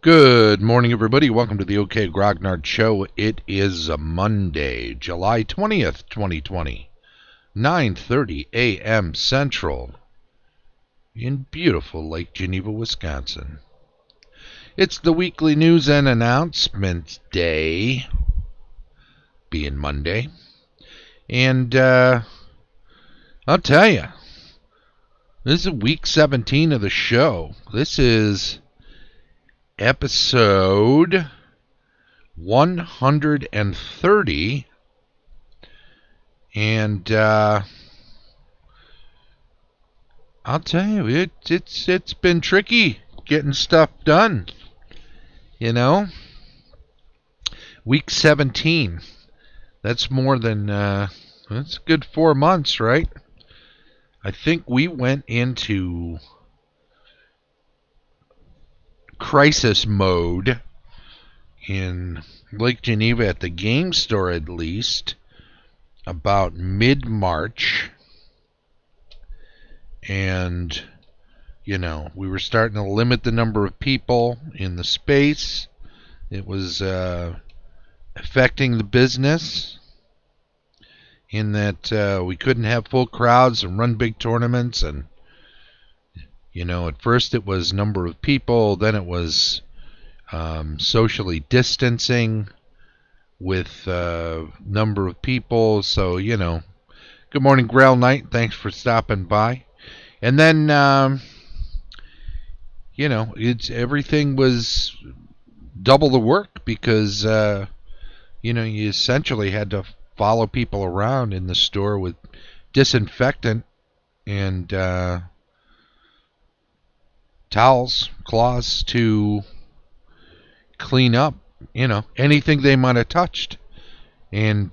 Good morning, everybody. Welcome to the OK Grognard Show. It is a Monday, July 20th, 2020, 9:30 a.m. Central in beautiful Lake Geneva, Wisconsin. It's the weekly news and announcement day, being Monday. And I'll tell you, this is week 17 of the show. This is episode 130, and I'll tell you, it's been tricky getting stuff done. You know, week 17. That's more than that's a good 4 months, right? I think we went into crisis mode in Lake Geneva at the game store, at least, about mid-March. And, you know, we were starting to limit the number of people in the space. It was affecting the business in that we couldn't have full crowds and run big tournaments. And, you know, at first it was number of people, then it was socially distancing with number of people. So, you know, good morning, Grail Knight. Thanks for stopping by. And then, you know, everything was double the work because, you know, you essentially had to follow people around in the store with disinfectant and towels, cloths to clean up, you know, anything they might have touched. And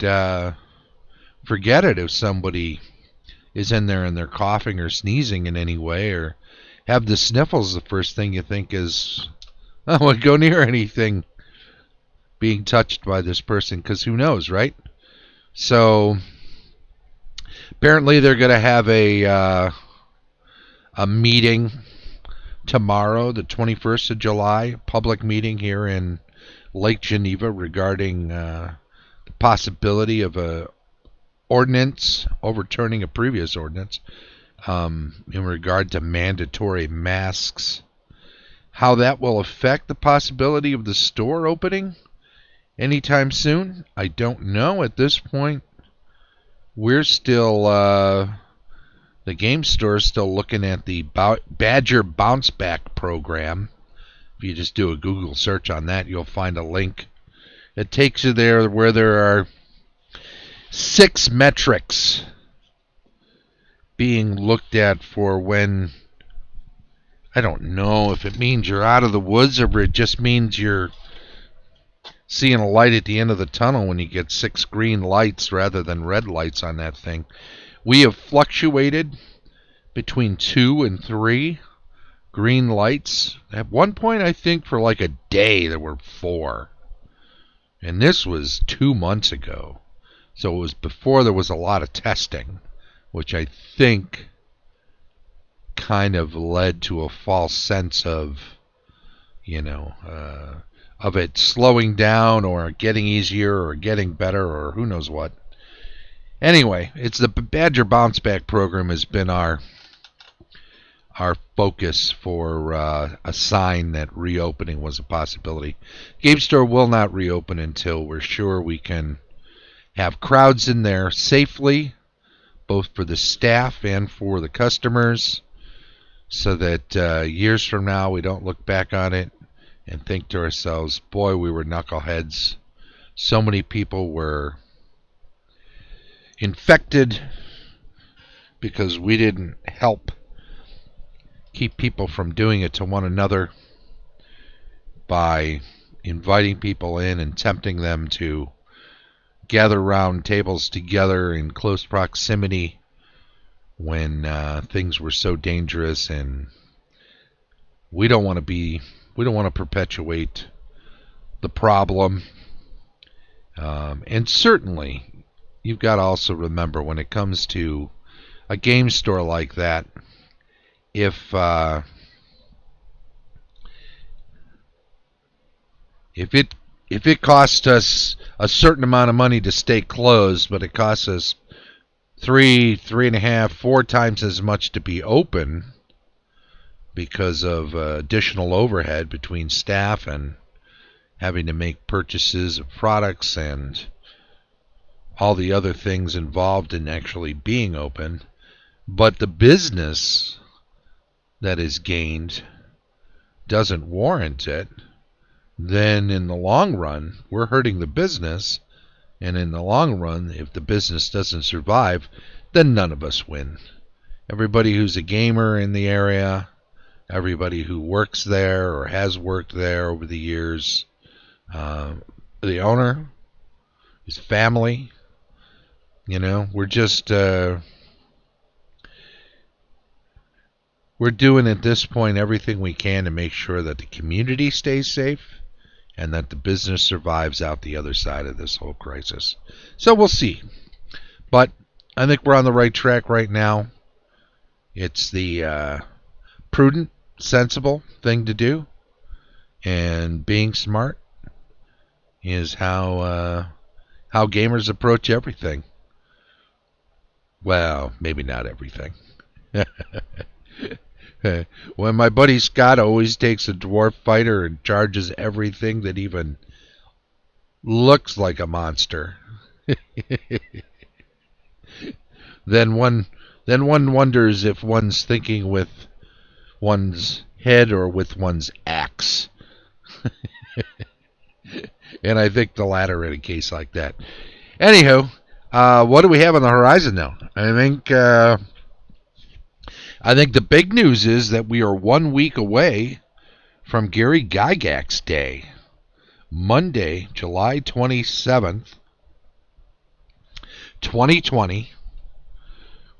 forget it if somebody is in there and they're coughing or sneezing in any way or have the sniffles. The first thing you think is, oh, I won't go near anything being touched by this person, because who knows, right? So apparently they're going to have a meeting tomorrow, the 21st of July, public meeting here in Lake Geneva regarding the possibility of a ordinance, overturning a previous ordinance in regard to mandatory masks. How that will affect the possibility of the store opening anytime soon, I don't know. At this point, we're still, the game store is still looking at the Badger Bounce Back program. If you just do a Google search on that, you'll find a link. It takes you there where there are 6 metrics being looked at for when, I don't know if it means you're out of the woods or it just means you're seeing a light at the end of the tunnel when you get 6 green lights rather than red lights on that thing. We have fluctuated between 2 and 3 green lights. At one point, I think for like a day, there were 4. And this was 2 months ago. So it was before there was a lot of testing, which I think kind of led to a false sense of, you know, of it slowing down or getting easier or getting better or who knows what. Anyway, it's the Badger Bounce Back program has been our focus for a sign that reopening was a possibility. Game store will not reopen until we're sure we can have crowds in there safely, both for the staff and for the customers, so that years from now we don't look back on it and think to ourselves, boy, we were knuckleheads. So many people were infected because we didn't help keep people from doing it to one another by inviting people in and tempting them to gather around tables together in close proximity when things were so dangerous. And we don't want to perpetuate the problem. And certainly, you've got to also remember when it comes to a game store like that, if If it costs us a certain amount of money to stay closed, but it costs us 3.5, 4 times as much to be open because of additional overhead between staff and having to make purchases of products and all the other things involved in actually being open, but the business that is gained doesn't warrant it, then in the long run, we're hurting the business. And in the long run, if the business doesn't survive, then none of us win. Everybody who's a gamer in the area, everybody who works there or has worked there over the years, the owner, his family, we're just we're doing at this point everything we can to make sure that the community stays safe and that the business survives out the other side of this whole crisis. So we'll see. But I think we're on the right track right now. It's the prudent, sensible thing to do. And being smart is how gamers approach everything. Well, maybe not everything. When my buddy Scott always takes a dwarf fighter and charges everything that even looks like a monster, then one wonders if one's thinking with one's head or with one's axe. And I think the latter in a case like that. Anywho, what do we have on the horizon now? I think the big news is that we are 1 week away from Gary Gygax Day. Monday, July 27th, 2020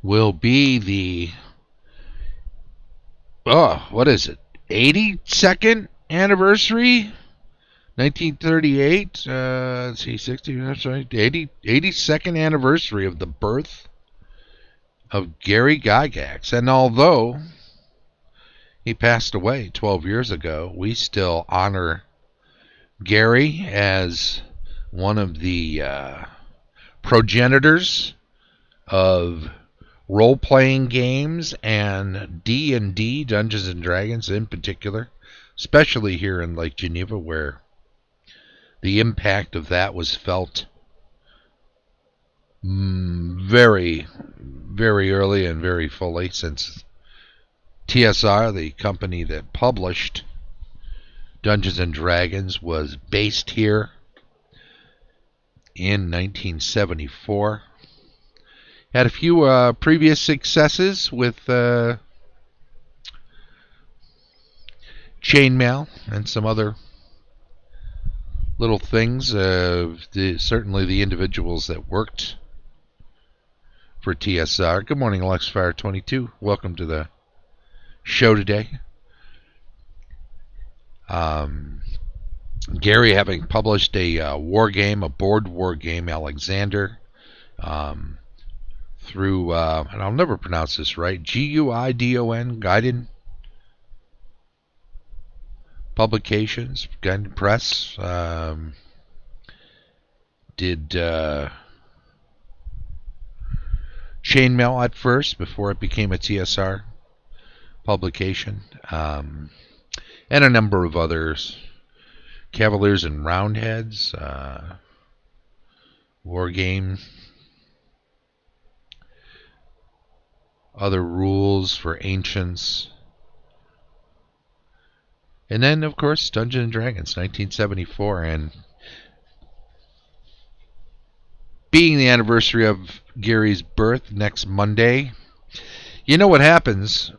will be the 82nd anniversary? 1938, let's see, 60, that's right, 82nd anniversary of the birth of Gary Gygax. And although he passed away 12 years ago, we still honor Gary as one of the progenitors of role-playing games and D&D, Dungeons and Dragons in particular, especially here in Lake Geneva, where the impact of that was felt very, very early and very fully, since TSR, the company that published Dungeons and Dragons, was based here in 1974. Had a few previous successes with chainmail and some other little things. Certainly the individuals that worked for TSR. Good morning, AlexFire22. Welcome to the show today. Gary, having published a war game, a board war game, Alexander, through, and I'll never pronounce this right, Guidon, Guidon Publications, Guidon Press, did chainmail at first before it became a TSR publication, and a number of others, Cavaliers and Roundheads, War Game, other rules for Ancients, and then, of course, Dungeons & Dragons, 1974, and being the anniversary of Gary's birth next Monday, you know what happens,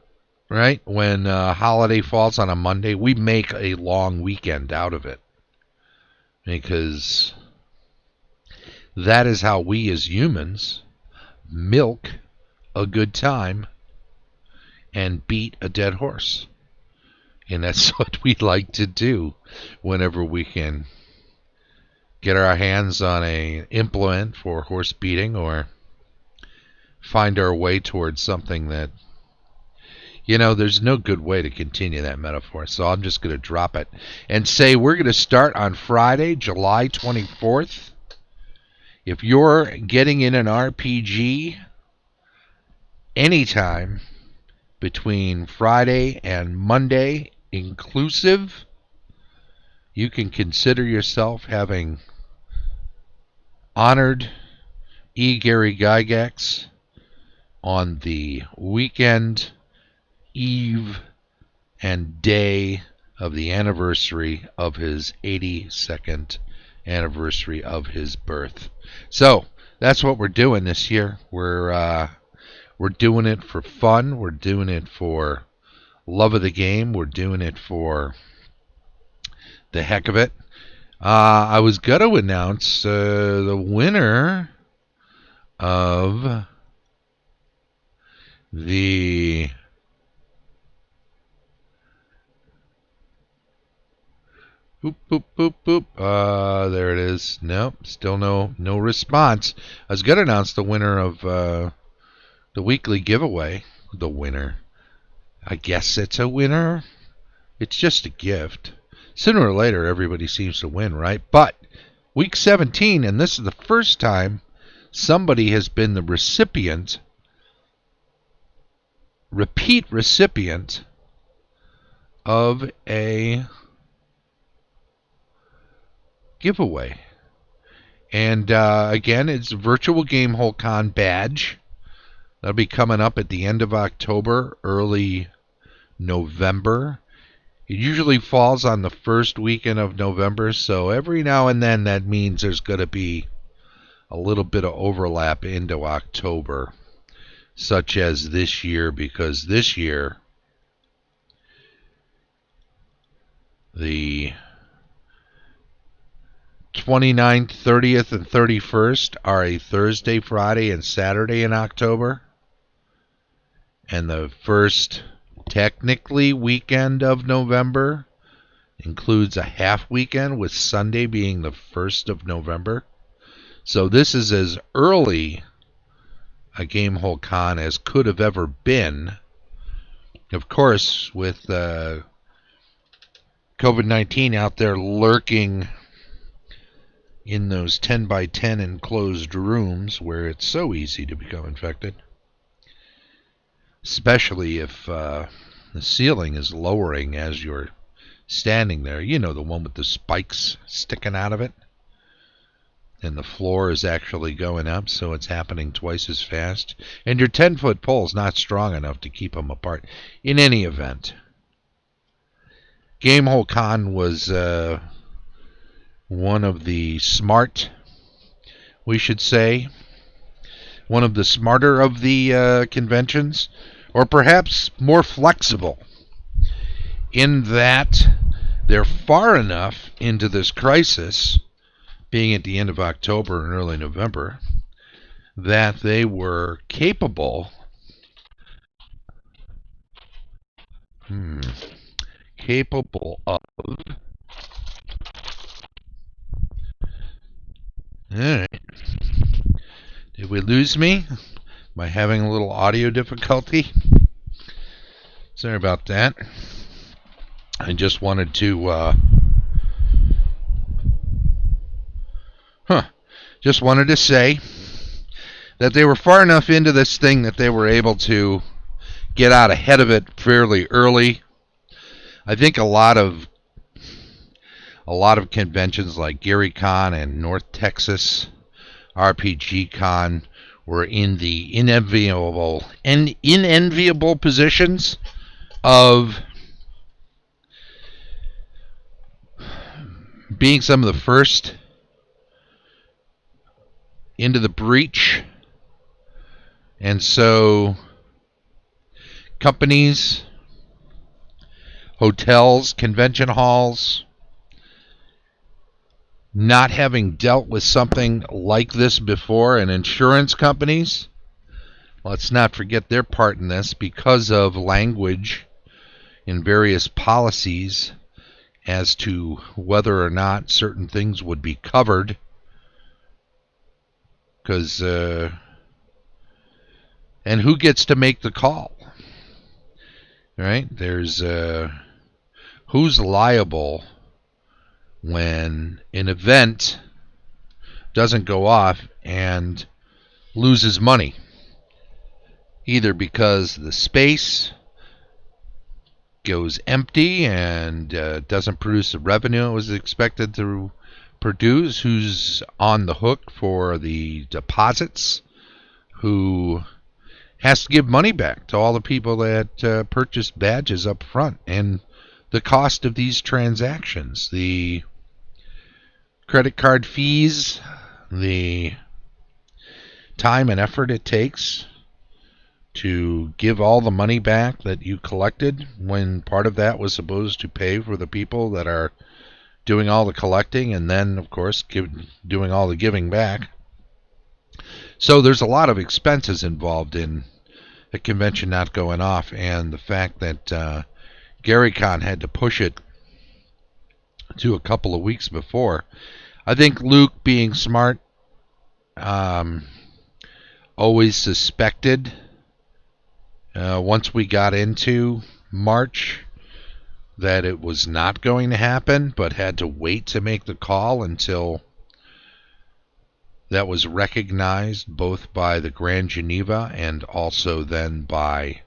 right? When a holiday falls on a Monday, we make a long weekend out of it, because that is how we as humans milk a good time and beat a dead horse. And that's what we like to do whenever we can get our hands on an implement for horse beating, or find our way towards something that You know, there's no good way to continue that metaphor, so I'm just going to drop it and say we're going to start on Friday, July 24th. If you're getting in an RPG anytime between Friday and Monday inclusive, you can consider yourself having honored E. Gary Gygax on the weekend, eve, and day of the anniversary of his 82nd anniversary of his birth. So that's what we're doing this year. We're doing it for fun. We're doing it for love of the game. We're doing it for the heck of it. I was going to announce the winner of the boop boop boop boop. There it is. Nope, still no response. I was going to announce the winner of the weekly giveaway. The winner. I guess it's a winner. It's just a gift. Sooner or later, everybody seems to win, right? But week 17, and this is the first time somebody has been the repeat recipient of a giveaway. And again, it's a virtual GameHoleCon badge. That'll be coming up at the end of October, early November. It usually falls on the first weekend of November, so every now and then that means there's going to be a little bit of overlap into October, such as this year, because this year the 29th, 30th, and 31st are a Thursday, Friday, and Saturday in October. And the first technically weekend of November includes a half weekend, with Sunday being the 1st of November. So this is as early a GameHoleCon as could have ever been. Of course, with COVID-19 out there lurking in those 10 by 10 enclosed rooms where it's so easy to become infected. Especially if the ceiling is lowering as you're standing there. You know, the one with the spikes sticking out of it. And the floor is actually going up, so it's happening twice as fast. And your 10-foot pole is not strong enough to keep them apart. In any event, GameHoleCon was one of the smart, we should say, one of the smarter of the conventions, or perhaps more flexible, in that they're far enough into this crisis, being at the end of October and early November, that they were capable of all right. Did we lose me? Am I having a little audio difficulty? Sorry about that. I just wanted to just wanted to say that they were far enough into this thing that they were able to get out ahead of it fairly early. I think a lot of conventions like GaryCon and North Texas RPG Con were in the unenviable positions of being some of the first into the breach. And so companies, hotels, convention halls, not having dealt with something like this before, and insurance companies, let's not forget their part in this, because of language in various policies as to whether or not certain things would be covered. Because, and who gets to make the call? right? There's who's liable when an event doesn't go off and loses money, either because the space goes empty and doesn't produce the revenue it was expected to produce, who's on the hook for the deposits, who has to give money back to all the people that purchased badges up front, and the cost of these transactions, the credit card fees, the time and effort it takes to give all the money back that you collected, when part of that was supposed to pay for the people that are doing all the collecting, and then, of course, doing all the giving back. So there's a lot of expenses involved in a convention not going off, and the fact that GaryCon had to push it to a couple of weeks before. I think Luke, being smart, always suspected once we got into March that it was not going to happen, but had to wait to make the call until that was recognized both by the Grand Geneva and also then by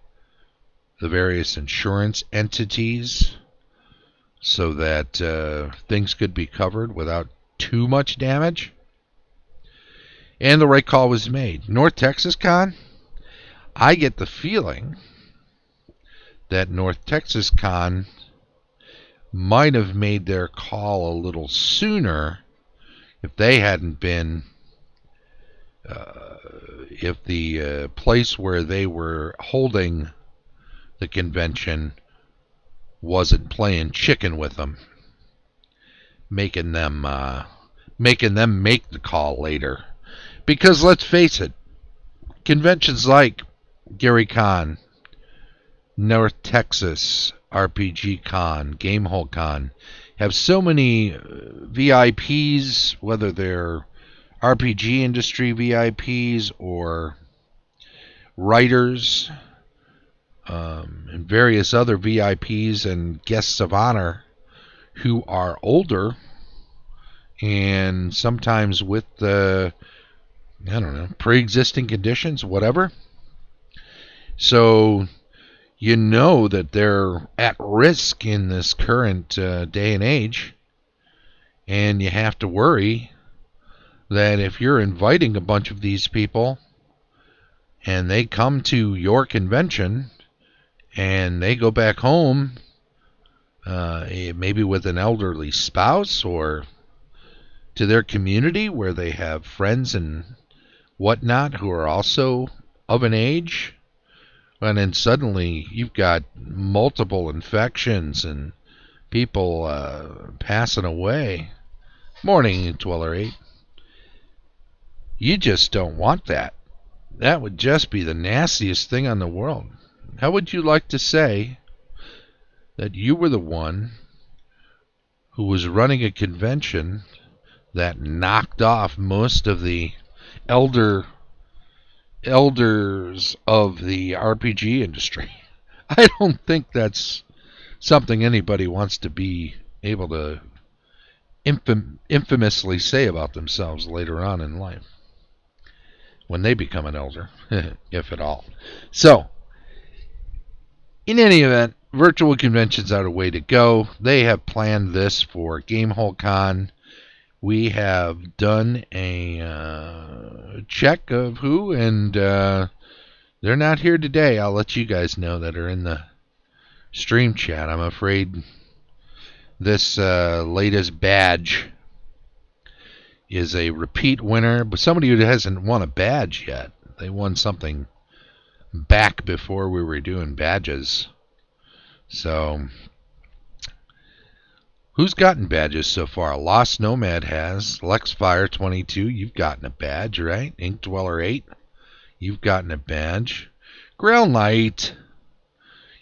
the various insurance entities, so that things could be covered without too much damage. And the right call was made. North Texas Con, I get the feeling that North Texas Con might have made their call a little sooner if they hadn't been, if the place where they were holding the convention wasn't playing chicken with them, making them make the call later. Because let's face it, conventions like GaryCon, North Texas RPG Con, GameHoleCon have so many VIPs, whether they're RPG industry VIPs or writers and various other VIPs and guests of honor who are older and sometimes with the, pre-existing conditions, whatever. So you know that they're at risk in this current day and age, and you have to worry that if you're inviting a bunch of these people and they come to your convention and they go back home, maybe with an elderly spouse or to their community where they have friends and whatnot who are also of an age, and then suddenly you've got multiple infections and people passing away. Morning, Dweller 8. You just don't want that. That would just be the nastiest thing on the world. How would you like to say that you were the one who was running a convention that knocked off most of the elders of the RPG industry? I don't think that's something anybody wants to be able to infamously say about themselves later on in life when they become an elder, if at all. So, in any event, virtual conventions are the way to go. They have planned this for GameHoleCon. We have done a check of who, and they're not here today. I'll let you guys know that are in the stream chat. I'm afraid this latest badge is a repeat winner, but somebody who hasn't won a badge yet. They won something back before we were doing badges. So, who's gotten badges so far? Lost Nomad has. LexFire22, you've gotten a badge, right? Ink Dweller 8, you've gotten a badge. Grail Knight,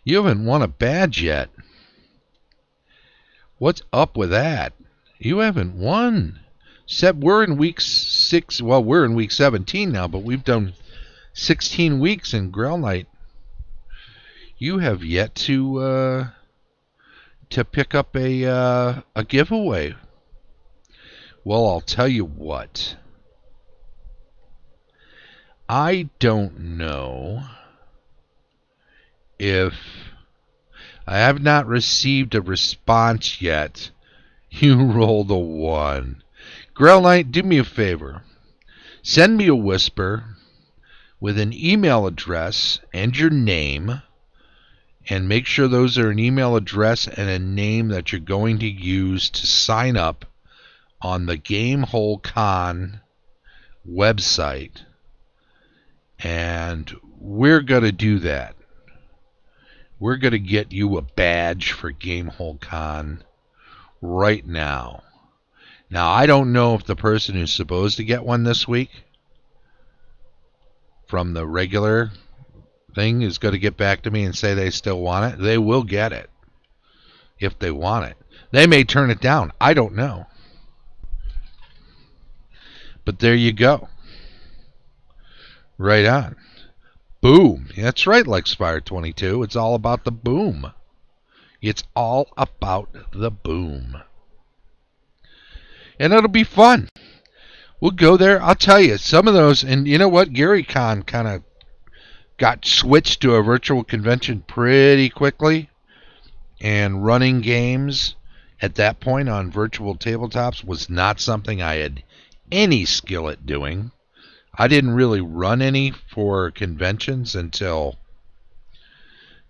you haven't won a badge yet. What's up with that? You haven't won. We're in week 6. Well, we're in week 17 now, but we've done 16 weeks in Grail Knight. you have yet to pick up a giveaway. Well, I'll tell you what. I don't know if I have not received a response yet. You rolled a 1. Grail Knight, do me a favor. Send me a whisper with an email address and your name, and make sure those are an email address and a name that you're going to use to sign up on the GameHoleCon website. And we're going to do that. We're going to get you a badge for GameHoleCon right now. Now, I don't know if the person who's supposed to get one this week from the regular thing is going to get back to me and say they still want it. They will get it if they want it. They may turn it down. I don't know. But there you go. Right on. Boom. That's right, LexFire22. It's all about the boom. It's all about the boom. And it'll be fun. We'll go there. I'll tell you, some of those, and you know what? GaryCon kind of got switched to a virtual convention pretty quickly. And running games at that point on virtual tabletops was not something I had any skill at doing. I didn't really run any for conventions until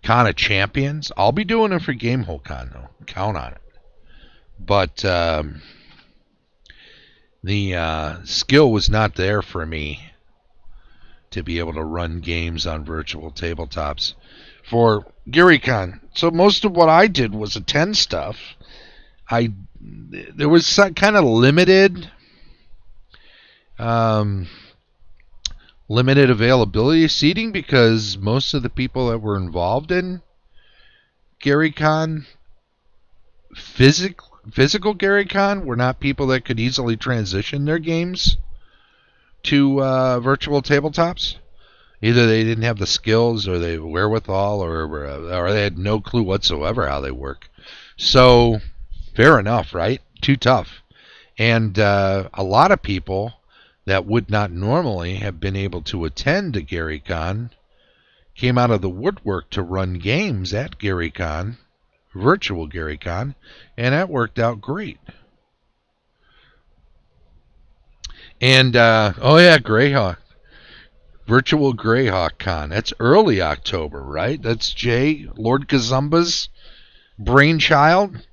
Con of Champions. I'll be doing it for GameHoleCon, though. Count on it. But the skill was not there for me to be able to run games on virtual tabletops for GaryCon. So most of what I did was attend stuff. There was some kind of limited availability seating because most of the people that were involved in GaryCon, physical GaryCon, were not people that could easily transition their games to virtual tabletops. Either they didn't have the skills or the wherewithal or they had no clue whatsoever how they work. So, fair enough, right? Too tough. And a lot of people that would not normally have been able to attend to GaryCon came out of the woodwork to run games at GaryCon, virtual GaryCon, and that worked out great. And, Greyhawk. Virtual Greyhawk Con. That's early October, right? That's Jay, Lord Kazumba's brainchild.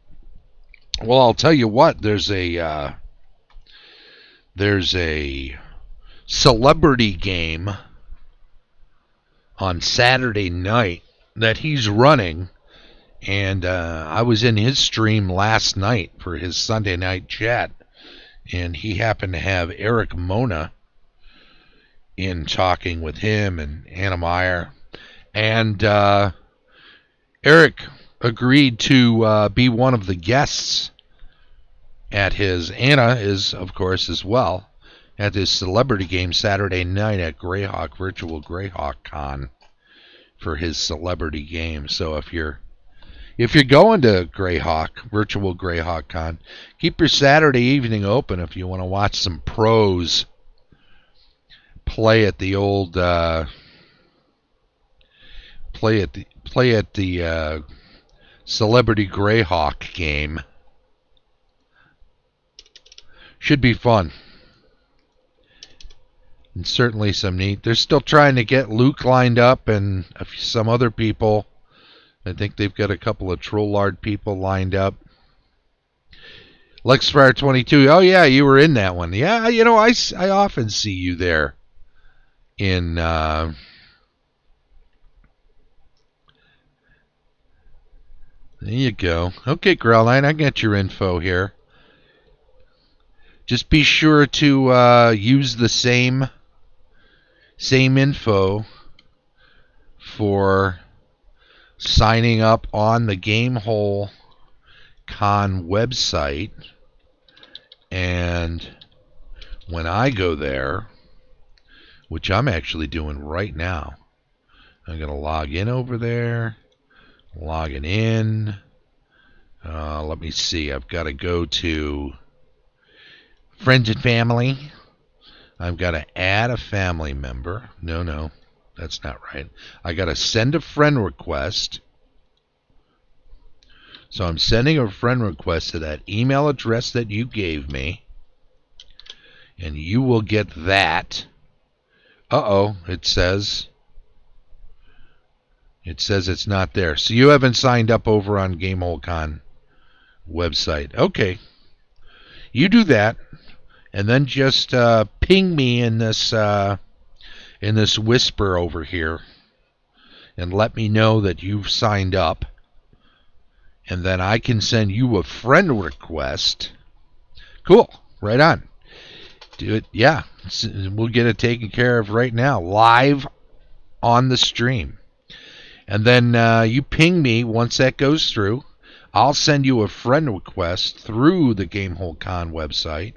Well, I'll tell you what, there's a celebrity game on Saturday night that he's running, and I was in his stream last night for his Sunday night chat, and he happened to have Eric Mona in talking with him and Anna Meyer, and Eric agreed to be one of the guests at his, Anna is, of course, as well, at his celebrity game Saturday night at Greyhawk, Virtual Greyhawk Con, for his celebrity game. So if you're going to Greyhawk, Virtual Greyhawk Con, keep your Saturday evening open if you want to watch some pros play at the old play at the Celebrity Greyhawk game. Should be fun. And certainly some neat. They're still trying to get Luke lined up and some other people. I think they've got a couple of Trollard people lined up. LexFire22. Oh, yeah, you were in that one. Yeah, you know, I often see you there in there you go. Okay, Growline, I got your info here. Just be sure to use the same info for signing up on the GameHoleCon website. And when I go there, which I'm actually doing right now, I'm going to log in over there. Logging in. Let me see. I've got to go to friends and family. I've got to add a family member. No, that's not right. I got to send a friend request. So I'm sending a friend request to that email address that you gave me. And you will get that. Uh-oh, it says it's not there. So you haven't signed up over on GameHoleCon website. Okay. You do that, and then just ping me in this whisper over here, and let me know that you've signed up, and then I can send you a friend request. Cool. Right on. Do it. Yeah. We'll get it taken care of right now, live on the stream. And then you ping me once that goes through. I'll send you a friend request through the GameHoleCon website.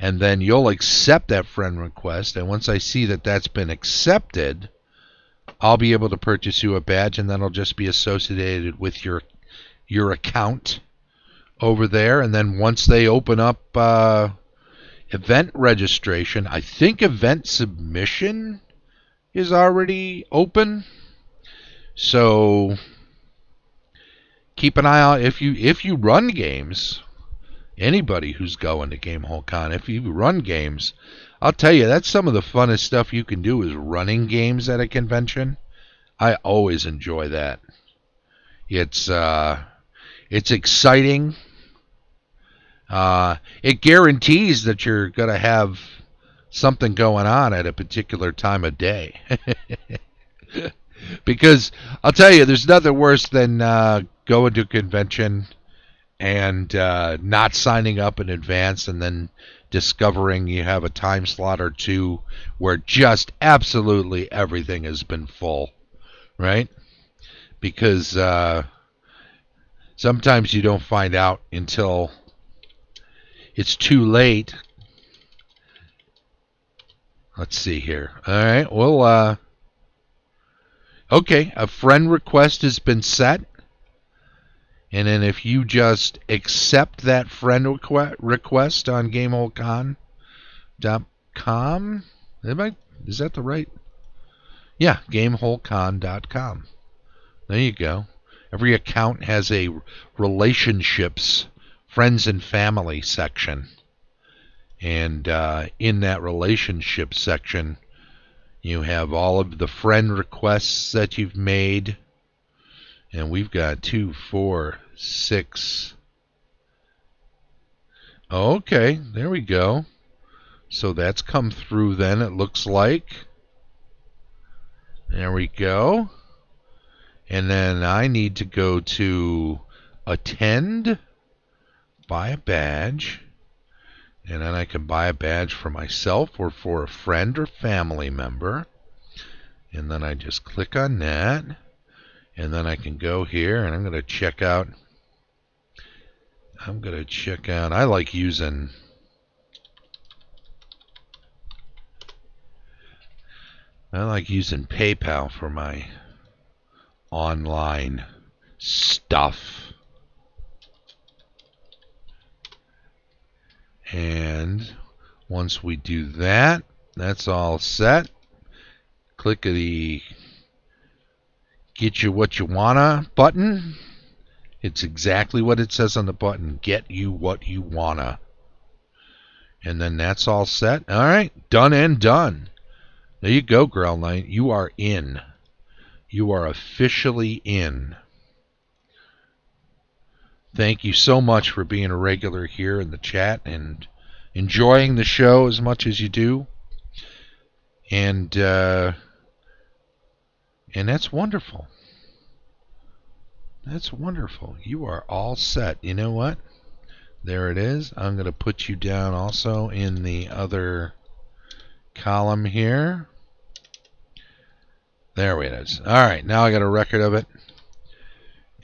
And then you'll accept that friend request. And once I see that that's been accepted, I'll be able to purchase you a badge, and that'll just be associated with your account over there. And then once they open up event registration, I think event submission is already open. So keep an eye out if you run games. Anybody who's going to GameHoleCon, if you run games, I'll tell you, that's some of the funnest stuff you can do is running games at a convention. I always enjoy that. It's exciting. It guarantees that you're going to have something going on at a particular time of day. Because I'll tell you, there's nothing worse than going to a convention and not signing up in advance and then discovering you have a time slot or two where just absolutely everything has been full, right? Because sometimes you don't find out until it's too late. Let's see here. All right, well, okay, a friend request has been set. And then if you just accept that friend request on GameHoleCon.com, is that the right? Yeah, GameHoleCon.com. There you go. Every account has a relationships, friends and family section. And in that relationship section, you have all of the friend requests that you've made. And we've got 2, 4, 6. Okay, there we go. So that's come through then, it looks like. There we go. And then I need to go to attend, buy a badge. And then I can buy a badge for myself or for a friend or family member. And then I just click on that. And then I can go here and I'm going to check out. I like using PayPal for my online stuff. And once we do that, that's all set. Click the Get You What You Wanna button. It's exactly what it says on the button. Get you what you wanna. And then that's all set. All right, done and done. There you go, Growl Knight. You are in. You are officially in. Thank you so much for being a regular here in the chat and enjoying the show as much as you do. And that's wonderful. That's wonderful. You are all set. You know what? There it is. I'm going to put you down also in the other column here. There it is. All right. Now I got a record of it.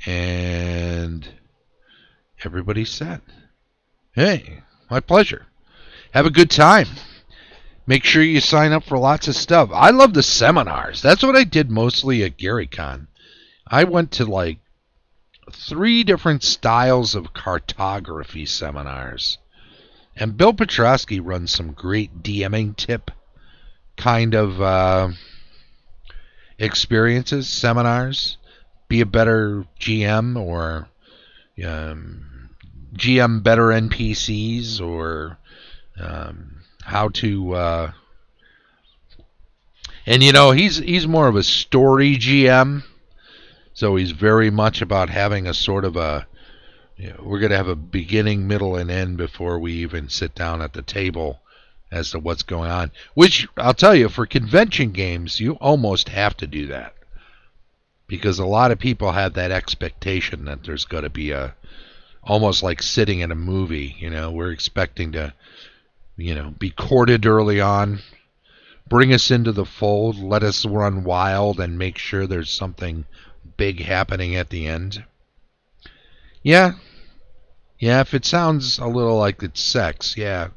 And everybody's set. Hey, my pleasure. Have a good time. Make sure you sign up for lots of stuff. I love the seminars. That's what I did mostly at GaryCon. I went to like 3 different styles of cartography seminars. And Bill Petrosky runs some great DMing tip kind of experiences, seminars. Be a better GM, or GM better NPCs, or how to... and he's more of a story GM, so he's very much about having a sort of a... we're going to have a beginning, middle, and end before we even sit down at the table as to what's going on. Which, I'll tell you, for convention games, you almost have to do that. Because a lot of people have that expectation that there's going to be almost like sitting in a movie. We're expecting to, be courted early on, bring us into the fold, let us run wild, and make sure there's something big happening at the end. Yeah, if it sounds a little like it's sex, yeah,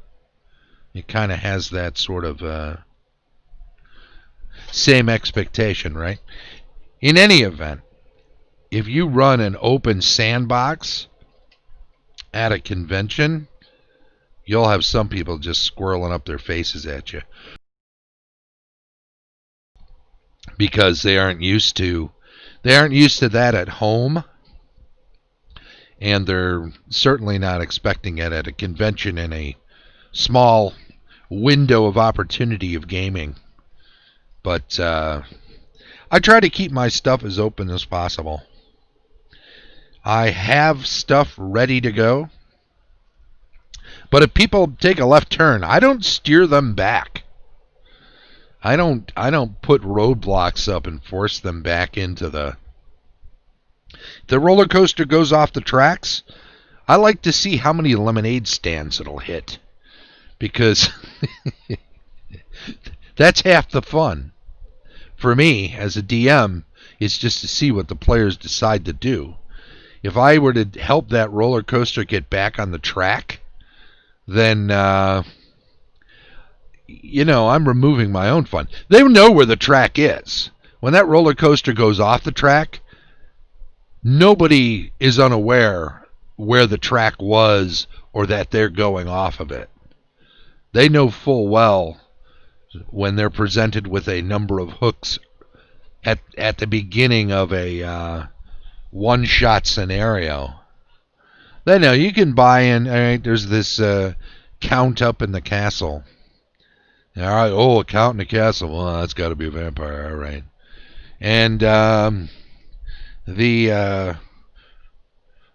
it kind of has that sort of same expectation, right? In any event, if you run an open sandbox at a convention, you'll have some people just squirreling up their faces at you because they aren't used to that at home, and they're certainly not expecting it at a convention in a small window of opportunity of gaming. But I try to keep my stuff as open as possible. I have stuff ready to go. But if people take a left turn, I don't steer them back. I don't put roadblocks up and force them back into the roller coaster goes off the tracks. I like to see how many lemonade stands it'll hit, because that's half the fun. For me, as a DM, it's just to see what the players decide to do. If I were to help that roller coaster get back on the track, then, I'm removing my own fun. They know where the track is. When that roller coaster goes off the track, nobody is unaware where the track was or that they're going off of it. They know full well when they're presented with a number of hooks at the beginning of a one-shot scenario. They know you can buy in. All right, there's this count up in the castle. All right, a count in the castle. Well, that's got to be a vampire, all right. And the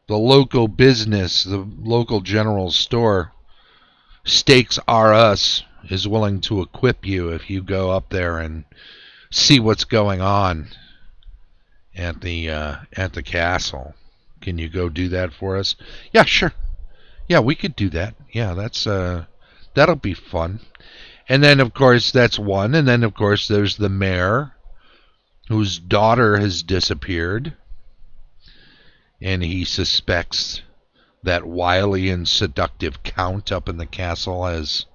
local business, the local general store, Stakes R Us, is willing to equip you if you go up there and see what's going on at the castle. Can you go do that for us? Yeah, sure. Yeah, we could do that. Yeah, that'll be fun. And then, of course, that's one. And then, of course, there's the mayor, whose daughter has disappeared, and he suspects that wily and seductive count up in the castle has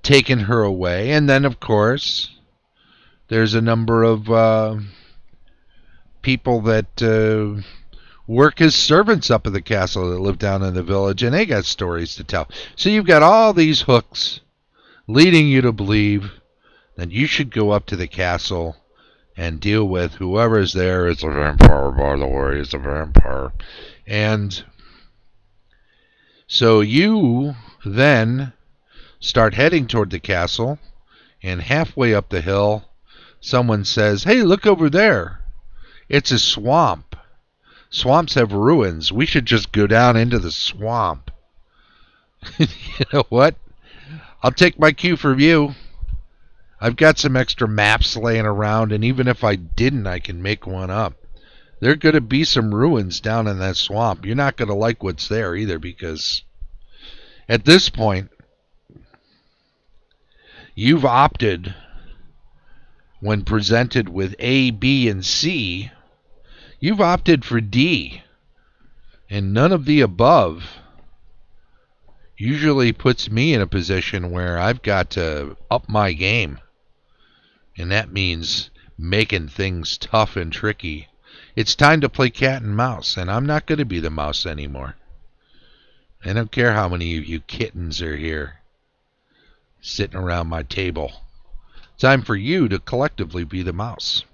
taken her away. And then, of course, there's a number of people that work as servants up at the castle that live down in the village, and they got stories to tell. So you've got all these hooks leading you to believe that you should go up to the castle and deal with whoever's there. It's a vampire, by the way. It's a vampire. And so you then start heading toward the castle, and halfway up the hill, someone says, "Hey, look over there. It's a swamp. Swamps have ruins. We should just go down into the swamp." You know what? I'll take my cue from you. I've got some extra maps laying around, and even if I didn't, I can make one up. There are going to be some ruins down in that swamp. You're not going to like what's there either, because at this point, you've opted, when presented with A, B, and C, you've opted for D. And none of the above usually puts me in a position where I've got to up my game. And that means making things tough and tricky. It's time to play cat and mouse, and I'm not going to be the mouse anymore. I don't care how many of you kittens are here sitting around my table. Time for you to collectively be the mouse.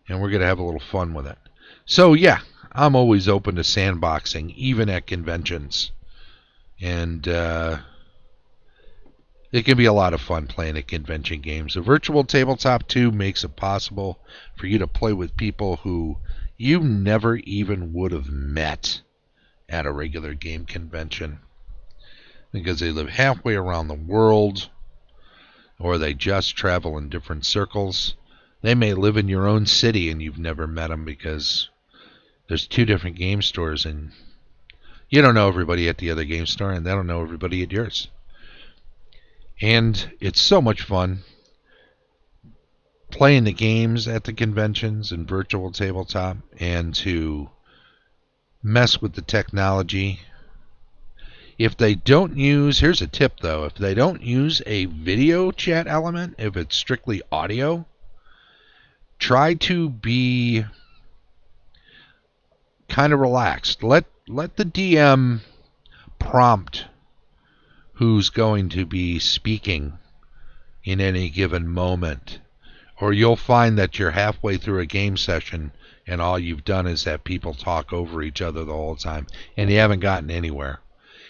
And we're going to have a little fun with it. So, yeah, I'm always open to sandboxing, even at conventions. And it can be a lot of fun playing at convention games. A virtual tabletop 2 makes it possible for you to play with people who you never even would have met at a regular game convention, because they live halfway around the world, or they just travel in different circles. They may live in your own city and you've never met them because there's 2 different game stores and you don't know everybody at the other game store and they don't know everybody at yours. And it's so much fun playing the games at the conventions and virtual tabletop, and to mess with the technology. If they don't use, here's a tip though, if they don't use a video chat element, if it's strictly audio, try to be kind of relaxed. Let the DM prompt who's going to be speaking in any given moment, or you'll find that you're halfway through a game session and all you've done is have people talk over each other the whole time, and you haven't gotten anywhere.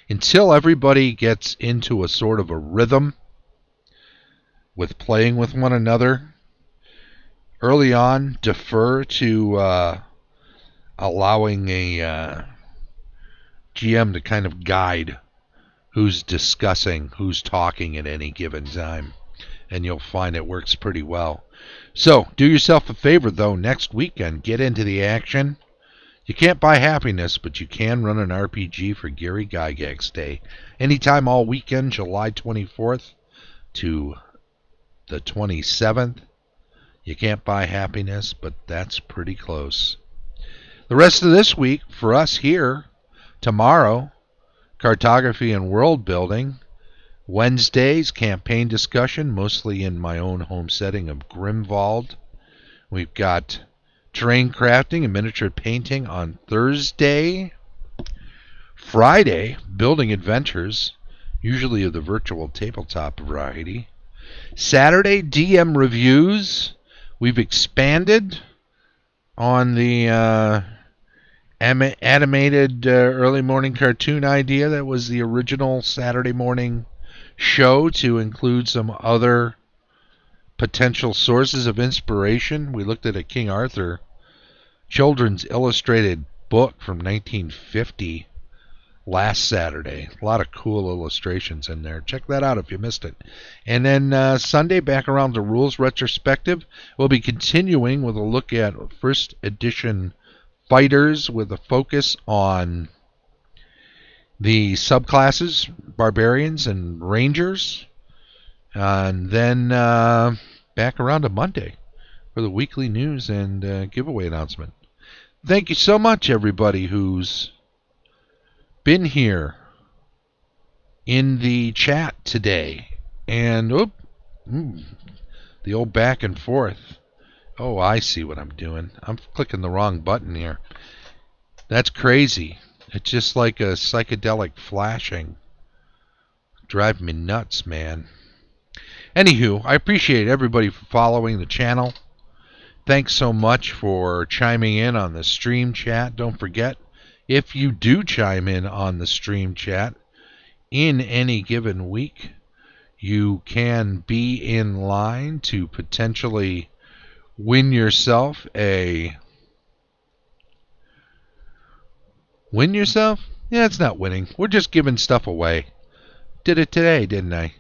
Until everybody gets into a sort of a rhythm with playing with one another, early on, defer to allowing a GM to kind of guide who's discussing, who's talking at any given time. And you'll find it works pretty well. So, do yourself a favor, though, next weekend. Get into the action. You can't buy happiness, but you can run an RPG for Gary Gygax Day. Anytime all weekend, July 24th to the 27th. You can't buy happiness, but that's pretty close. The rest of this week, for us here, tomorrow, cartography and world building. Wednesdays, campaign discussion, mostly in my own home setting of Grimwald. We've got terrain crafting and miniature painting on Thursday. Friday, building adventures, usually of the virtual tabletop variety. Saturday, DM reviews. We've expanded on the animated early morning cartoon idea that was the original Saturday morning show to include some other potential sources of inspiration. We looked at a King Arthur children's illustrated book from 1950 last Saturday. A lot of cool illustrations in there. Check that out if you missed it. And then Sunday, back around the rules retrospective, we'll be continuing with a look at first edition fighters with a focus on the subclasses, barbarians and rangers. And then back around to Monday for the weekly news and giveaway announcement. Thank you so much, everybody who's been here in the chat today. And the old back and forth. Oh, I see what I'm doing. I'm clicking the wrong button here. That's crazy. It's just like a psychedelic flashing. Drive me nuts, man. Anywho, I appreciate everybody for following the channel. Thanks so much for chiming in on the stream chat. Don't forget, if you do chime in on the stream chat in any given week, you can be in line to potentially win yourself a... Win yourself? Yeah, it's not winning. We're just giving stuff away. Did it today, didn't I?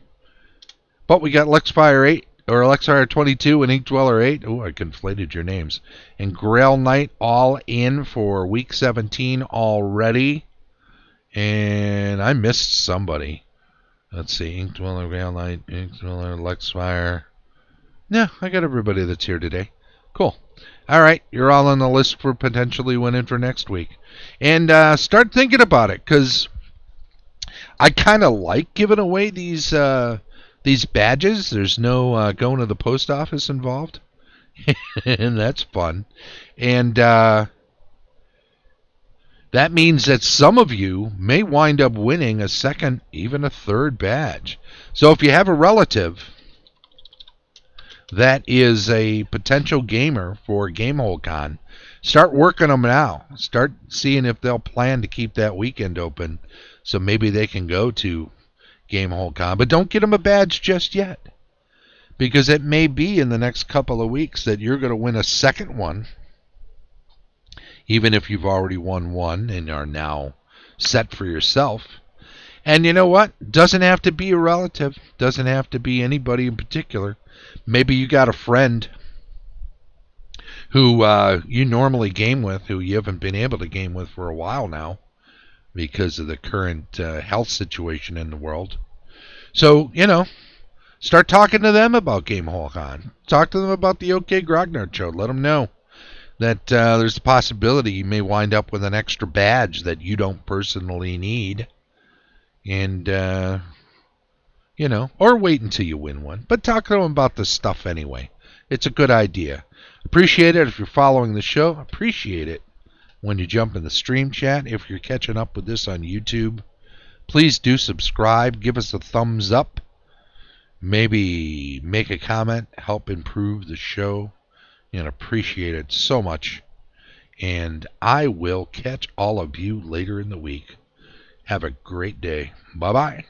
But we got Lexfire 8, or Lexfire 22 and Ink Dweller 8. Oh, I conflated your names. And Grail Knight all in for week 17 already. And I missed somebody. Let's see. Ink Dweller, Grail Knight, Ink Dweller, Lexfire. No, I got everybody that's here today. Cool. All right, you're all on the list for potentially winning for next week. And start thinking about it, because I kind of like giving away these badges. There's no going to the post office involved. and that's fun. And that means that some of you may wind up winning a second, even a third badge. So if you have a relative that is a potential gamer for GameHoleCon, start working them now. Start seeing if they'll plan to keep that weekend open so maybe they can go to GameHoleCon. But don't get them a badge just yet, because it may be in the next couple of weeks that you're going to win a second one, even if you've already won one and are now set for yourself. And you know what? Doesn't have to be a relative. Doesn't have to be anybody in particular. Maybe you got a friend who you normally game with, who you haven't been able to game with for a while now because of the current health situation in the world. So, start talking to them about GameHoleCon. Talk to them about the OK Grognard show. Let them know that there's a possibility you may wind up with an extra badge that you don't personally need. And, or wait until you win one. But talk to them about this stuff anyway. It's a good idea. Appreciate it if you're following the show. Appreciate it when you jump in the stream chat. If you're catching up with this on YouTube, please do subscribe. Give us a thumbs up. Maybe make a comment. Help improve the show. And appreciate it so much. And I will catch all of you later in the week. Have a great day. Bye-bye.